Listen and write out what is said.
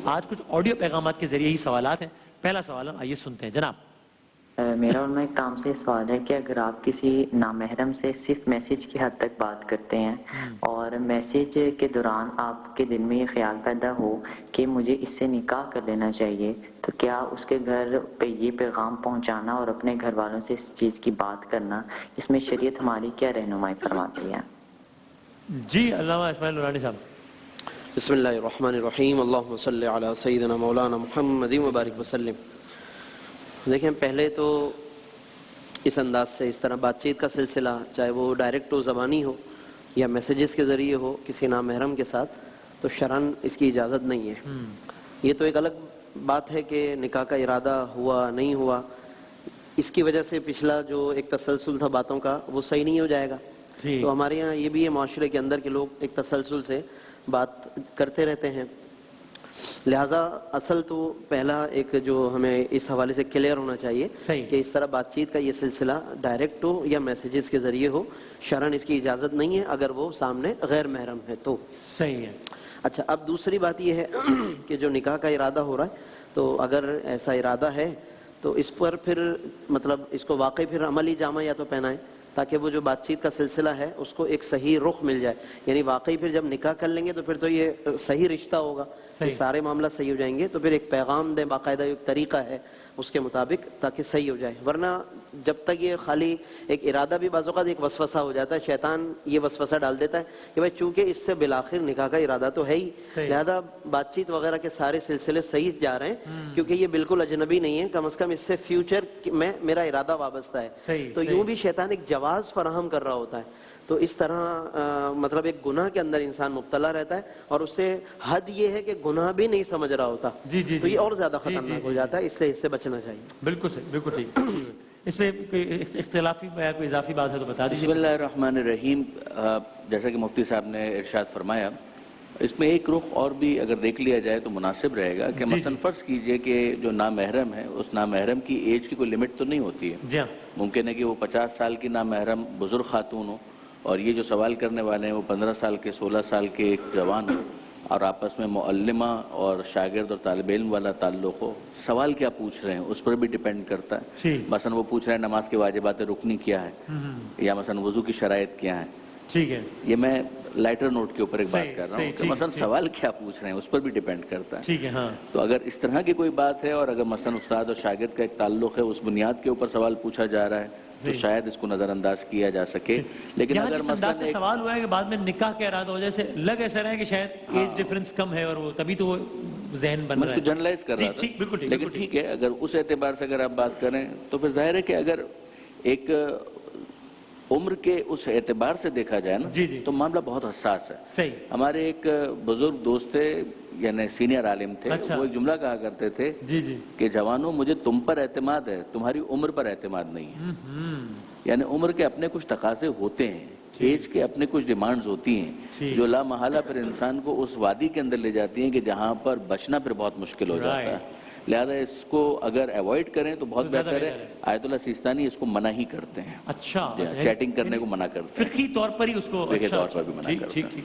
آج کچھ آڈیو پیغامات کے ذریعے ہی سوالات ہیں. پہلا سوال ہم آئیے سنتے ہیں. جناب میرا علماء کام سے سوال ہے کہ اگر آپ کسی نامحرم سے صرف میسیج کی حد تک بات کرتے ہیں اور میسیج کے دوران آپ کے دل میں یہ خیال پیدا ہو کہ مجھے اس سے نکاح کر لینا چاہیے، تو کیا اس کے گھر پہ یہ پیغام پہنچانا اور اپنے گھر والوں سے اس چیز کی بات کرنا، اس میں شریعت ہماری کیا رہنمائی فرماتی ہے؟ جی علامہ اسماعیل نورانی صاحب. بسم اللہ الرحمن الرحیم. اللہم صلی علی سیدنا مولانا محمد وبارک وسلم. دیکھیں، پہلے تو اس انداز سے اس طرح بات چیت کا سلسلہ، چاہے وہ ڈائریکٹ ہو، زبانی ہو، یا میسیجز کے ذریعے ہو کسی نامحرم کے ساتھ، تو شرعاً اس کی اجازت نہیں ہے. یہ تو ایک الگ بات ہے کہ نکاح کا ارادہ ہوا نہیں ہوا، اس کی وجہ سے پچھلا جو ایک تسلسل تھا باتوں کا وہ صحیح نہیں ہو جائے گا. تو ہمارے یہاں یہ بھی ہے معاشرے کے اندر کہ لوگ ایک تسلسل سے بات کرتے رہتے ہیں. لہٰذا اصل تو پہلا ایک جو ہمیں اس حوالے سے کلیئر ہونا چاہیے کہ اس طرح بات چیت کا یہ سلسلہ ڈائریکٹ ہو یا میسیجز کے ذریعے ہو، شرعاً اس کی اجازت نہیں ہے اگر وہ سامنے غیر محرم ہے تو. صحیح ہے. اچھا، اب دوسری بات یہ ہے کہ جو نکاح کا ارادہ ہو رہا ہے، تو اگر ایسا ارادہ ہے تو اس پر پھر مطلب اس کو واقعی پھر عملی جامہ یا تو پہنائیں تاکہ وہ جو بات چیت کا سلسلہ ہے اس کو ایک صحیح رخ مل جائے. یعنی واقعی پھر جب نکاح کر لیں گے تو پھر تو یہ صحیح رشتہ ہوگا، سارے معاملہ صحیح ہو جائیں گے. تو پھر ایک پیغام دیں، باقاعدہ ایک طریقہ ہے اس کے مطابق تاکہ صحیح ہو جائے. ورنہ جب تک یہ خالی ایک ارادہ بھی بعض اوقات ایک وسوسہ ہو جاتا ہے، شیطان یہ وسوسہ ڈال دیتا ہے کہ بھائی چونکہ اس سے بالآخر نکاح کا ارادہ تو ہے ہی، لہذا بات چیت وغیرہ کے سارے سلسلے صحیح جا رہے ہیں کیونکہ یہ بالکل اجنبی نہیں ہے، کم از کم اس سے فیوچر میں میرا ارادہ وابستہ ہے. تو یوں بھی شیطان ایک جواز فراہم کر رہا ہوتا ہے. تو اس طرح مطلب ایک گناہ کے اندر انسان مبتلا رہتا ہے اور اس سے حد یہ ہے کہ گناہ بھی نہیں سمجھ رہا ہوتا. تو یہ اور زیادہ خطرناک ہو جاتا ہے، اس لیے اس سے بچنا چاہیے. بالکل صحیح، بالکل ٹھیک. اس میں کوئی اختلافی یا کوئی اضافی بات ہے تو بتا دیجیے. بسم اللہ الرحمن الرحیم. جیسا کہ مفتی صاحب نے ارشاد فرمایا، اس میں ایک رخ اور بھی اگر دیکھ لیا جائے تو مناسب رہے گا کہ مثلا فرض کیجئے کہ جو نامحرم ہے اس نامحرم کی ایج کی کوئی لمٹ تو نہیں ہوتی ہے. ممکن ہے کہ وہ 50 سال کی نامحرم بزرگ خاتون ہو اور یہ جو سوال کرنے والے ہیں وہ 15 سال کے 16 سال کے ایک جوان ہو، اور آپس میں معلمہ اور شاگرد اور طالب علم والا تعلق ہو. سوال کیا پوچھ رہے ہیں اس پر بھی ڈیپینڈ کرتا ہے. مثلا وہ پوچھ رہے ہیں نماز کے واجبات رکنی کیا ہے، یا مثلا وضو کی شرائط کیا ہیں. ٹھیک ہے، یہ میں لائٹر نوٹ کے اوپر ایک بات کر رہا ہوں کہ مثلا سوال کیا پوچھ رہے ہیں اس پر بھی ڈیپینڈ کرتا ہے. ٹھیک ہے. ہاں، تو اگر اس طرح کی کوئی بات ہے اور اگر مثلا استاد اور شاگرد کا ایک تعلق ہے، اس بنیاد کے اوپر سوال پوچھا جا رہا ہے تو شاید اس کو نظر انداز کیا جا سکے. لیکن اگر جس انداز سے سوال ہوا ہے کہ بعد میں نکاح کا ارادہ ہو جائے، سے لگ ایسا رہا ہے کہ شاید ایج ڈیفرنس کم ہے اور وہ تبھی تو وہ ذہن بن رہا ہے. میں اس کو جنرلائز کر رہا تھا. لیکن ٹھیک ہے، اگر اس اعتبار سے اگر آپ بات کریں تو پھر ظاہر ہے کہ اگر ایک عمر کے اس اعتبار سے دیکھا جائے نا تو معاملہ بہت حساس ہے. صحیح. ہمارے ایک بزرگ دوست تھے، یعنی سینئر عالم تھے، وہ ایک جملہ کہا کرتے تھے کہ جوانوں مجھے تم پر اعتماد ہے، تمہاری عمر پر اعتماد نہیں ہے. یعنی عمر کے اپنے کچھ تقاضے ہوتے ہیں، ایج کے اپنے کچھ ڈیمانڈز ہوتی ہیں جو لا محالہ پھر انسان کو اس وادی کے اندر لے جاتی ہیں کہ جہاں پر بچنا پھر بہت مشکل ہو جاتا ہے. لہذا اس کو اگر ایوائڈ کریں تو بہت بہتر ہے. آیت اللہ سیستانی اس کو منع ہی کرتے ہیں. اچھا، چیٹنگ کرنے کو منع کرتے ہیں، فقہی طور پر ہی اس کو فقہی طور پر بھی منع کرتے ہیں.